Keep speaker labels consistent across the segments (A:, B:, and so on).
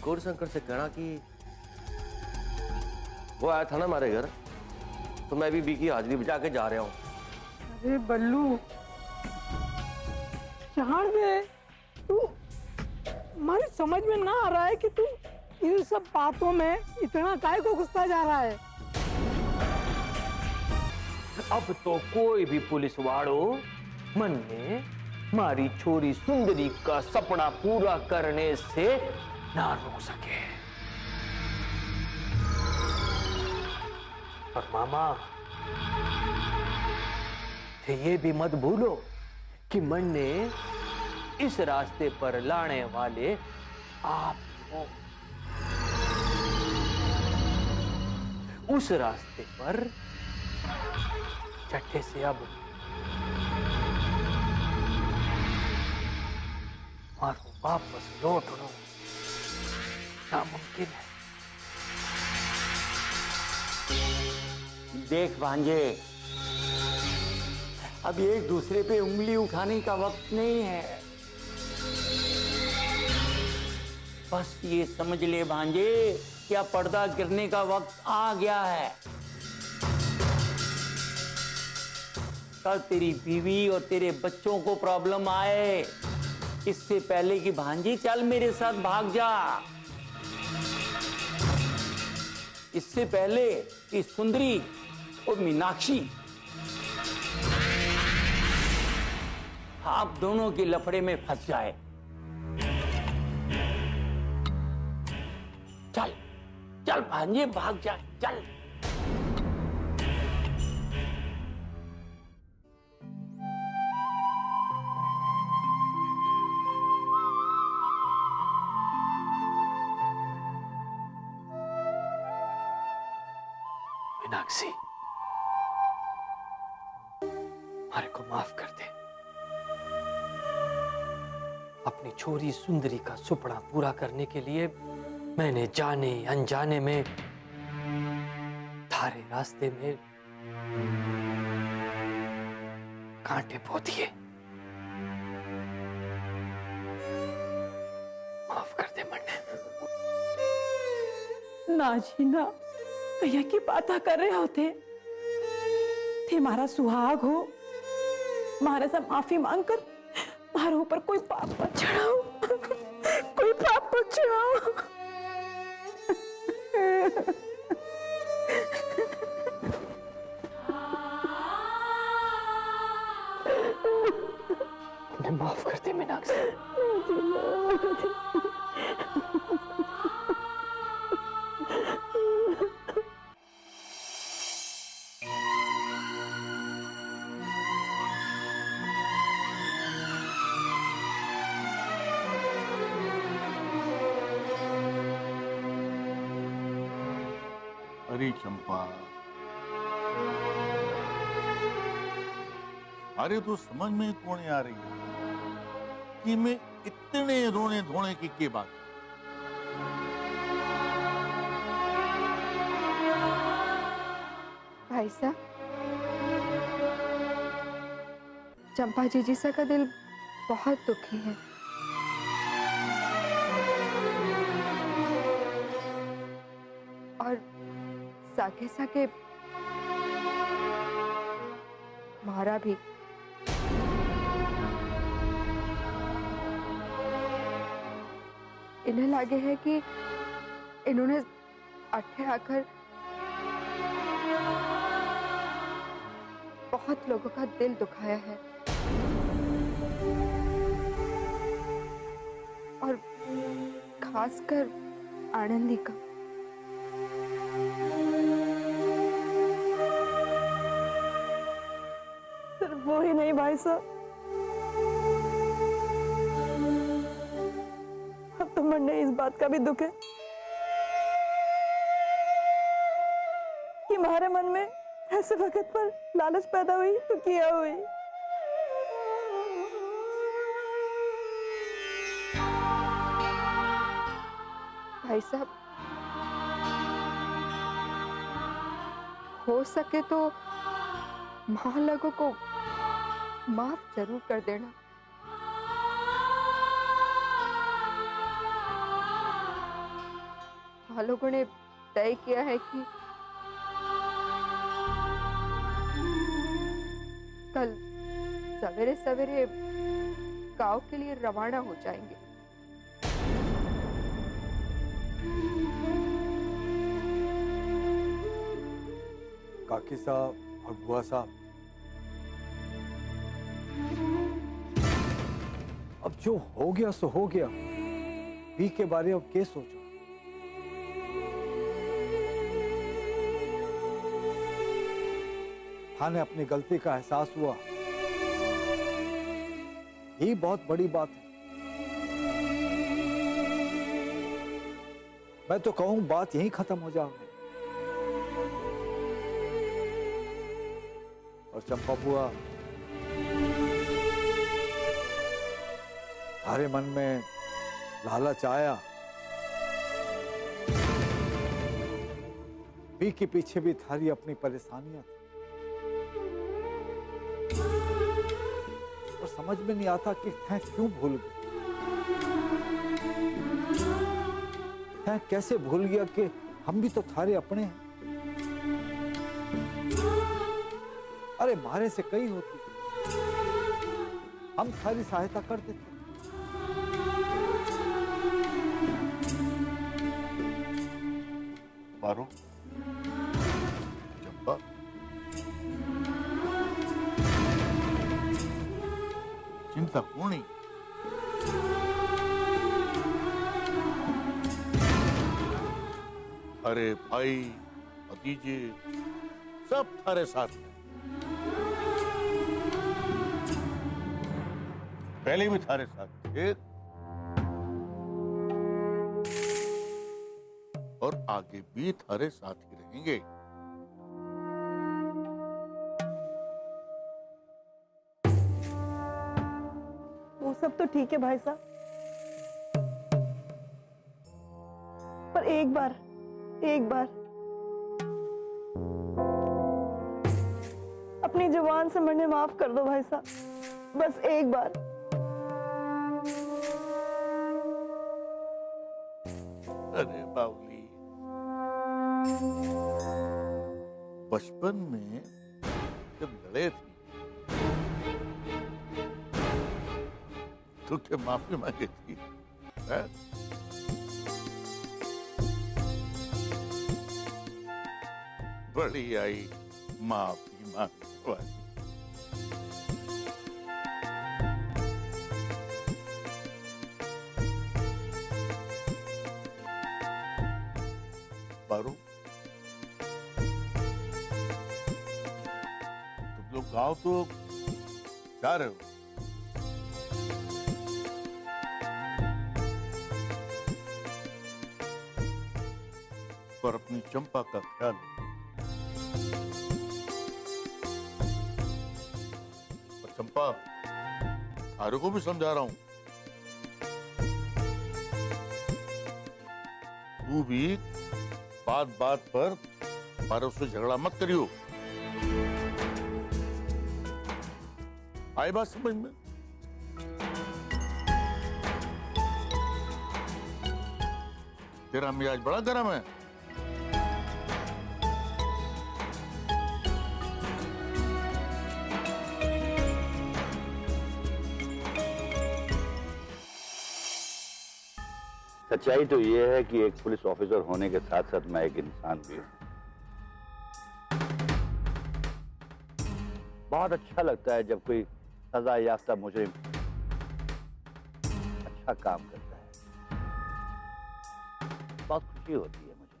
A: गौरीशंकर से कहना कि वो आया था ना हमारे घर, तो मैं भी बी की हाजिरी बजा के जा रहा हूँ।
B: अरे बल्लू, जान दे तू, हमारी समझ में ना आ रहा है कि तू इन सब बातों में इतना काहे को घुसता जा रहा है।
C: अब तो कोई भी पुलिस वालों मन में मारी छोरी सुंदरी का सपना पूरा करने से ना रोक सके। और मामा थे ये भी मत भूलो कि मन ने इस रास्ते पर लाने वाले आप हो। उस रास्ते पर चट्टे से अब मारो वापस लौटना नामुमकिन है।
D: देख भांजे, अब एक दूसरे पे उंगली उठाने का वक्त नहीं है। बस ये समझ ले भांजे, क्या पर्दा गिरने का वक्त आ गया है। कल तेरी बीवी और तेरे बच्चों को प्रॉब्लम आए, इससे पहले कि भांजी चल मेरे साथ भाग जा, इससे पहले कि सुंदरी और मीनाक्षी आप दोनों के लफड़े में फंस जाए। चल चल भांजे, भाग जा, चल।
C: मीनाक्षी, हमारे को माफ कर दे। अपनी छोरी सुंदरी का सुपना पूरा करने के लिए मैंने जाने अनजाने में थारे रास्ते में कांटे बो दिए। माफ कर दे मन्ने।
B: ना जी ना, भैया की बात कर रहे होते थे, हमारा सुहाग हो, हमारे से माफी मांगकर हमारे ऊपर कोई पाप मत चढ़ाओ, कोई पाप मत चढ़ाओ।
C: माफ कर दे मीनाक्षी।
E: अरे चंपा, अरे तो समझ में कौन आ रही है कि मैं इतने रोने धोने की क्या बात।
F: भाई साहब, चंपा जीजी सा का दिल बहुत दुखी है। और साके साके मारा भी। इन्हें लगे है कि इन्होंने अट्ठे आकर बहुत लोगों का दिल दुखाया है, और खासकर आनंदी का।
B: सिर्फ वो ही नहीं भाई साहब, अब तो मन ने इस बात का भी दुख है कि हमारे मन में ऐसे वक्त पर लालच पैदा हुई तो किया हुई।
F: भाई साहब, हो सके तो मां लोगों को माफ जरूर कर देना।
B: भाई,
F: हम लोगों ने तय किया है कि कल सवेरे सवेरे गांव के लिए रवाना हो जाएंगे।
G: काकी साहब और बुआ साहब, अब जो हो गया सो हो गया। बी के बारे अब क्या सोचो? थाने अपनी गलती का एहसास हुआ, यही बहुत बड़ी बात है। मैं तो कहूं बात यहीं खत्म हो जाए। और चंपा बुआ, हमारे मन में लालच आया, बी के पीछे भी थारी अपनी परेशानियां थी, और समझ में नहीं आता कि तै क्यों भूल गई। तै कैसे भूल गया कि हम भी तो थारे अपने हैं। अरे मारे से कई होती, हम थारी सहायता कर देते।
E: मारो चंपा, चिंता क्यों नहीं? अरे भाई भतीजे सब थारे साथ हैं। पहले भी थारे साथ थे और आगे भी थारे साथ ही रहेंगे।
B: वो सब तो ठीक है भाई साहब, पर एक बार अपनी जुबान से मुझे माफ कर दो भाई साहब, बस एक बार।
E: अरे बावली, बचपन में जब लड़े थे तो क्या माफी मांगी थी? है? बड़ी आई माफी मांगने वाली। पारो, तुम लोग गांव तो जा रहे हो, पर अपनी चंपा का ख्याल रखो। और चंपा, थारे को भी समझा रहा हूं, तू भी बात बात पर पारो से झगड़ा मत करियो। आई बात समझ में? तेरा मिजाज बड़ा गर्म है।
H: सच्चाई तो ये है कि एक पुलिस ऑफिसर होने के साथ साथ मैं एक इंसान भी हूं। बहुत अच्छा लगता है जब कोई सजा याफ्ता मुजरिम अच्छा काम करता है, बहुत खुशी होती है मुझे।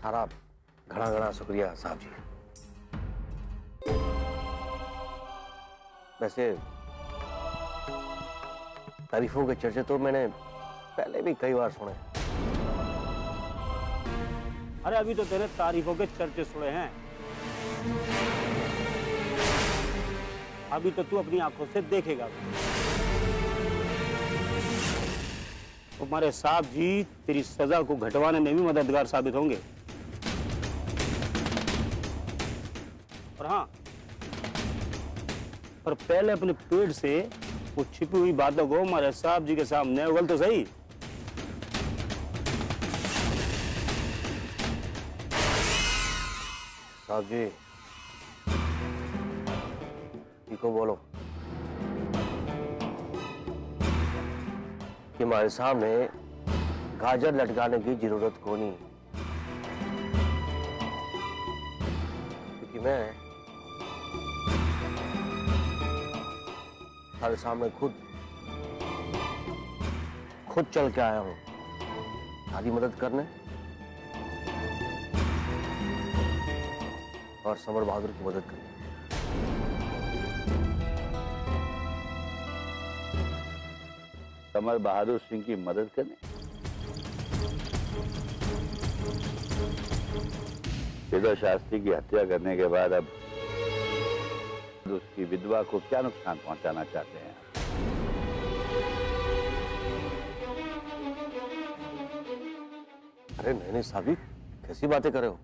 A: थारा घना घना शुक्रिया साहब जी। वैसे तारीफों के चर्चे तो मैंने पहले भी कई बार सुने।
I: अरे अभी तो तेरे तारीफों के चर्चे सुने हैं, अभी तो तू अपनी आंखों से देखेगा। तुम्हारे साहब जी तेरी सजा को घटवाने में भी मददगार साबित होंगे। और हाँ, पर पहले अपने पेट से कुछ छिपी हुई बातों को हमारे साहब जी के सामने उगल तो सही।
A: साहब जी, को बोलो कि हमारे सामने गाजर लटकाने की जरूरत को नहीं, क्योंकि मैं हमारे सामने खुद चल के आया हूं सारी मदद करने और समर बहादुर की मदद करने।
H: समर बहादुर सिंह की मदद करने? सीधा शास्त्री की हत्या करने के बाद अब उसकी विधवा को क्या नुकसान पहुंचाना चाहते हैं?
A: अरे नहीं साहब जी, कैसी बातें कर रहे हो?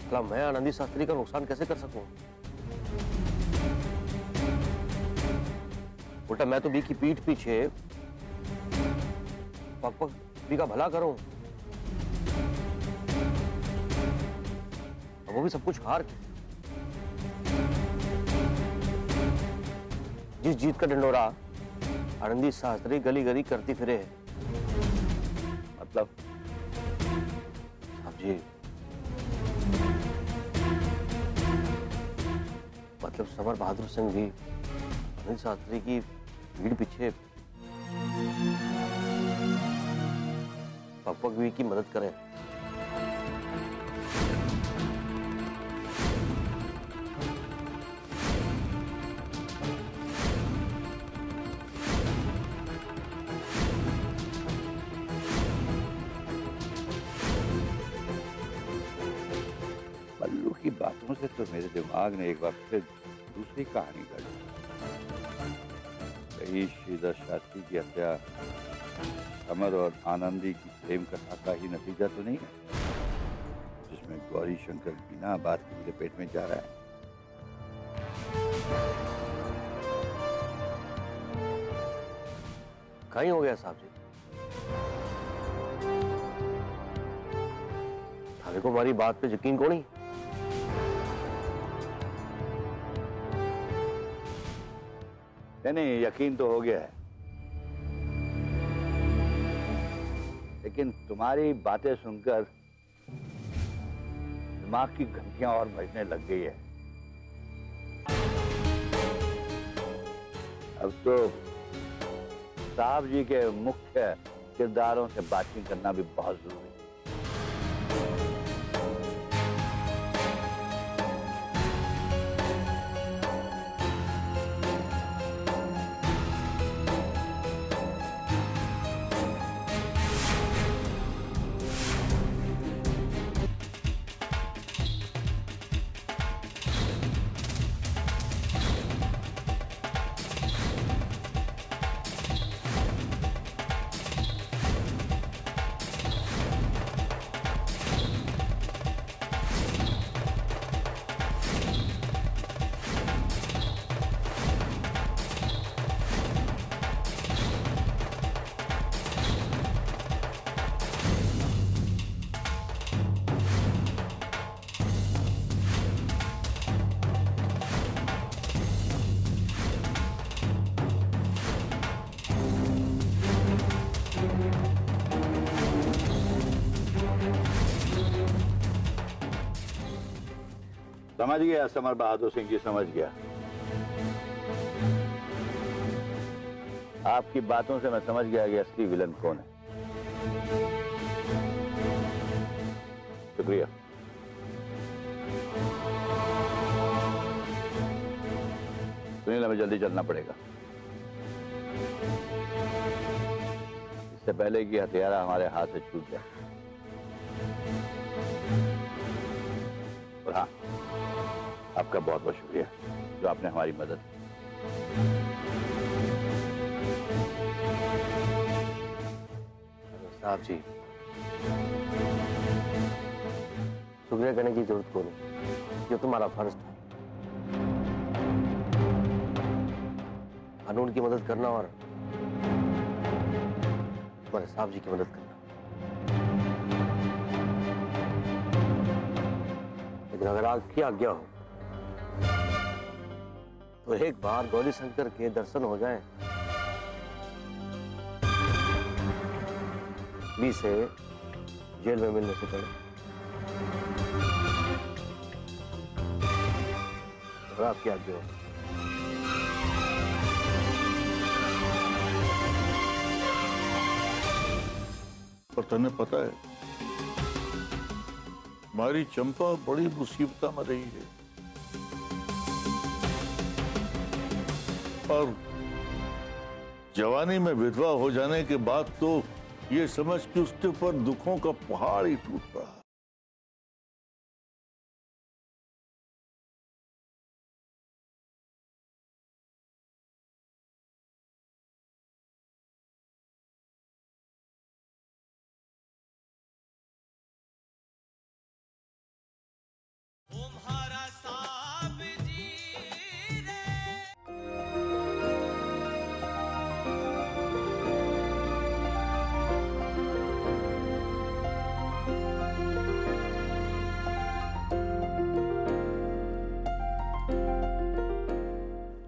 A: भला मैं आनंदी शास्त्री का नुकसान कैसे कर सकूं? उल्टा मैं तो बी की पीठ पीछे पक बी का भला करूं, अब वो भी सब कुछ हार के। जिस जीत का ढिंडोरा आनंदी शास्त्री गली गली करती फिरे है।
H: मतलब?
A: साहब जी, मतलब समर बहादुर सिंह भी आनंदी शास्त्री की भीड़ पीछे पक भी की मदद करें।
H: बल्लू की बातों से तो मेरे दिमाग ने एक बार फिर दूसरी कहानी गढ़ी। कहीं श्रीधर शास्त्री की हत्या समर और आनंदी की प्रेम कथा का ही नतीजा तो नहीं है, जिसमें गौरी शंकर बिना बात के लपेट में जा रहा है।
A: कहीं हो गया साहब जी, थाने को हमारी बात पे यकीन को नहीं।
H: नहीं, यकीन तो हो गया है, लेकिन तुम्हारी बातें सुनकर दिमाग की घंटियां और बजने लग गई है। अब तो साहब जी के मुख्य किरदारों से बातचीत करना भी बहुत जरूरी है। समझ गया समर बहादुर सिंह जी, समझ गया। आपकी बातों से मैं समझ गया कि असली विलन कौन है। शुक्रिया। सुनील, हमें जल्दी चलना पड़ेगा, इससे पहले कि हथियारा हमारे हाथ से छूट जाए। और हाँ, आपका बहुत बहुत शुक्रिया जो आपने हमारी मदद की।
A: साहब जी, शुक्रिया करने की जरूरत को नहीं, ये तुम्हारा फर्ज था। कानून की मदद करना और तुम्हारे साहब जी की मदद करना। लेकिन अगर आपकी आज्ञा हो तो एक बार गौरी शंकर के दर्शन हो जाएं, बी से जेल में मिलने से पहले। और आपकी आज्ञा हो।
E: पर तने पता है हमारी चंपा बड़ी मुसीबत में रही है और जवानी में विधवा हो जाने के बाद तो ये समझ कि उसके ऊपर दुखों का पहाड़ ही टूट पड़ा।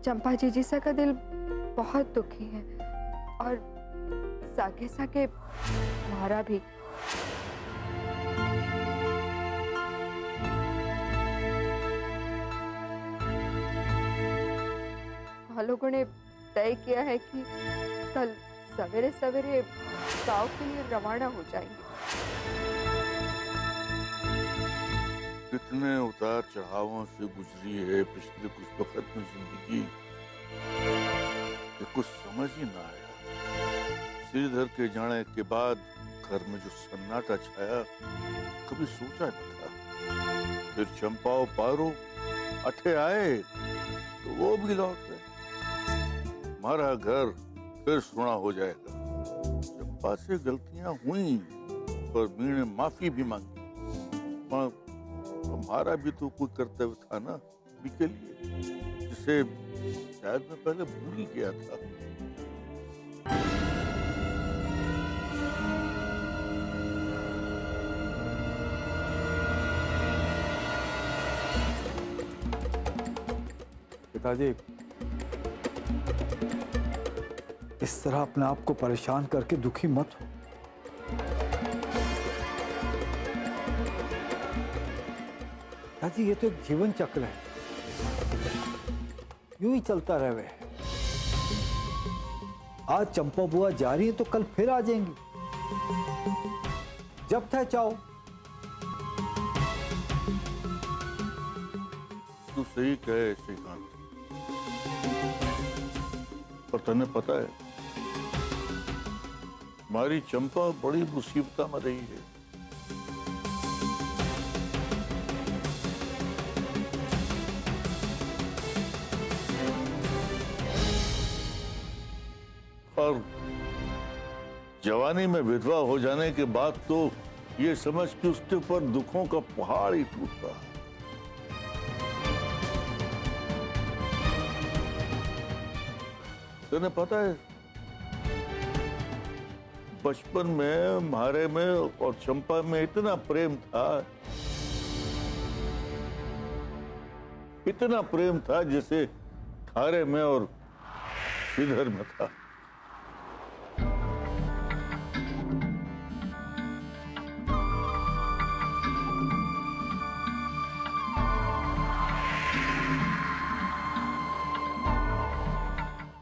F: चंपा जीजीसा का दिल बहुत दुखी है और साके साके मारा भी। हम लोगों ने तय किया है कि कल सवेरे सवेरे गांव के लिए रवाना हो जाएंगे।
E: कितने उतार चढ़ावों से गुजरी है पिछले कुछ वक्त में जिंदगी, कुछ समझ ही ना आया। श्रीधर के जाने के बाद घर में जो सन्नाटा छाया कभी सोचा न था। फिर चंपा और पारो अठे आए तो वो भी लौट गए। हमारा घर फिर सुना हो जाएगा। चंपा से गलतियां हुई पर मी ने माफी भी मांगी। हमारा भी तो कोई कर्तव्य था ना भी के लिए, जिसे शायद मैं पहले भूल ही गया था।
G: पिताजी, इस तरह अपने आप को परेशान करके दुखी मत हो। पिताजी, ये तो एक जीवन चक्र है, यूं ही चलता रहे। आज चंपा बुआ जा रही है तो कल फिर आ जाएंगी, जब तक चाहो।
E: तू सही कहे श्रीकांत, पर तने पता है हमारी चंपा बड़ी मुसीबत में रही है। और जवानी में विधवा हो जाने के बाद तो ये समझ कि उसके ऊपर दुखों का पहाड़ ही टूट पड़ा। तुम्हें पता है बचपन में हमारे में और चंपा में इतना प्रेम था, इतना प्रेम था जैसे थारे में और श्रीधर में था।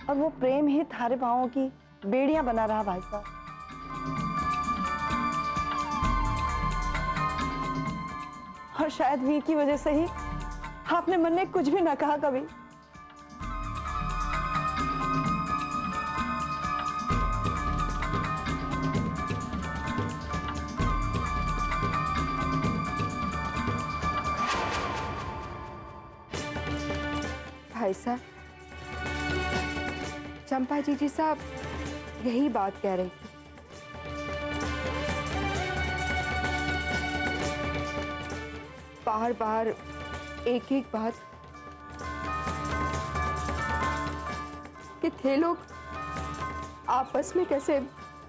B: और वो प्रेम ही थारे पांवों की बेड़ियां बना रहा भाई साहब। और शायद वी की वजह से ही आपने मन में कुछ भी ना कहा कभी।
F: भाई साहब, चंपा जीजी साहब यही बात कह रही थी। बार बार एक एक बात कि थे लोग आपस में कैसे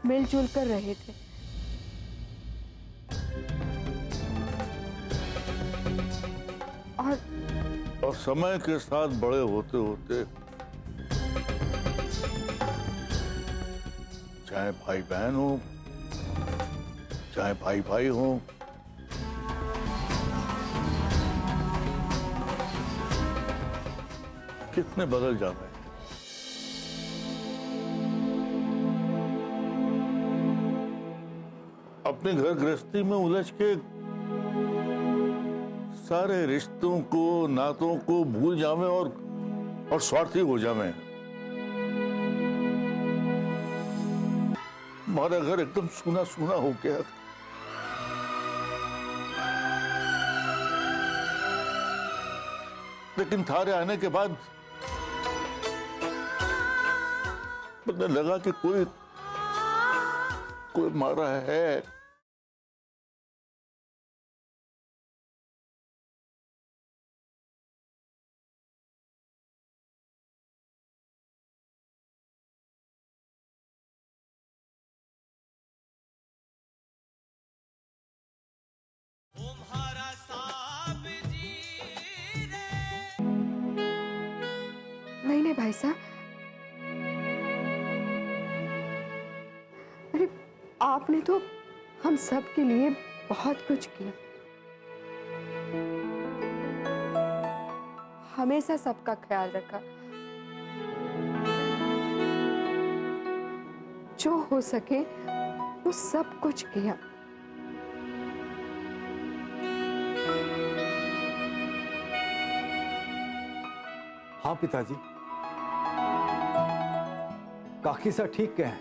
F: मिलजुल कर रहे थे।
E: और समय के साथ बड़े होते होते चाहे भाई बहन हो, चाहे भाई भाई हो, कितने बदल जा रहे हैं। अपने घर गृहस्थी में उलझ के सारे रिश्तों को, नातों को भूल जावे और स्वार्थी हो जावे। हमारा घर एकदम सूना सूना हो गया। लेकिन थारे आने के बाद मुझे लगा कि कोई मारा है।
F: नहीं भाई साहब, अरे आपने तो हम सब के लिए बहुत कुछ किया, हमेशा सबका ख्याल रखा, जो हो सके वो सब कुछ किया।
G: हाँ पिताजी, काकी सा ठीक कहें।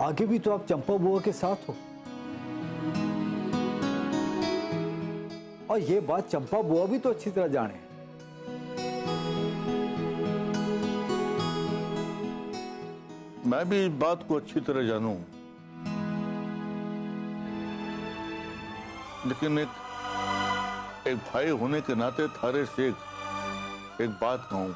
G: आगे भी तो आप चंपा बुआ के साथ हो, और ये बात चंपा बुआ भी तो अच्छी तरह जाने।
E: मैं भी इस बात को अच्छी तरह जानूं, लेकिन एक भाई होने के नाते थारे से एक बात कहूं।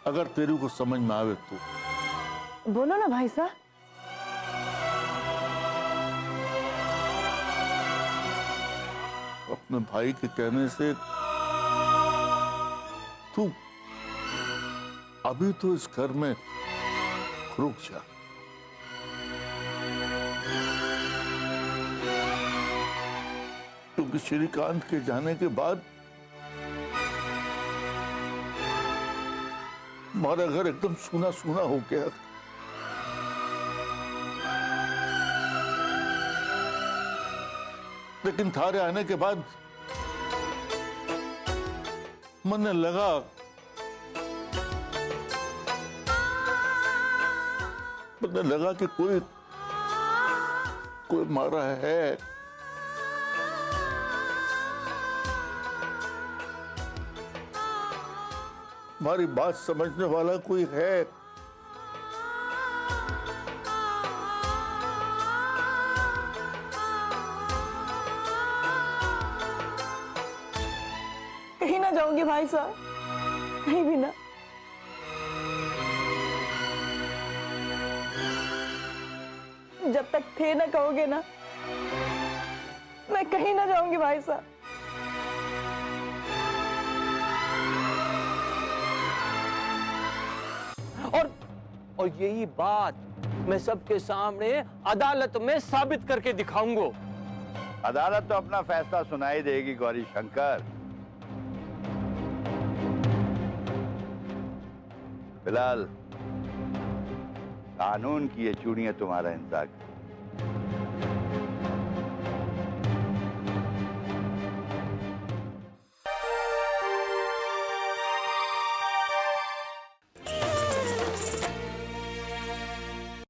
E: अगर तेरे को समझ में आवे तो
B: बोलो ना भाई साहब।
E: अपने भाई के कहने से तू अभी तो इस घर में रुक जा। क्योंकि श्रीकांत के जाने के बाद हमारा घर एकदम सूना सूना हो गया। लेकिन थारे आने के बाद मन लगा कि कोई मारा है। हमारी बात समझने वाला कोई है।
B: कहीं ना जाऊंगी भाई साहब, कहीं भी ना। जब तक थे ना कहोगे ना, मैं कहीं ना जाऊंगी भाई साहब।
C: और यही बात मैं सबके सामने अदालत में साबित करके दिखाऊंगा।
H: अदालत तो अपना फैसला सुनाई देगी गौरी शंकर। फिलहाल कानून की ये चूड़ियां तुम्हारा इंतजार कर।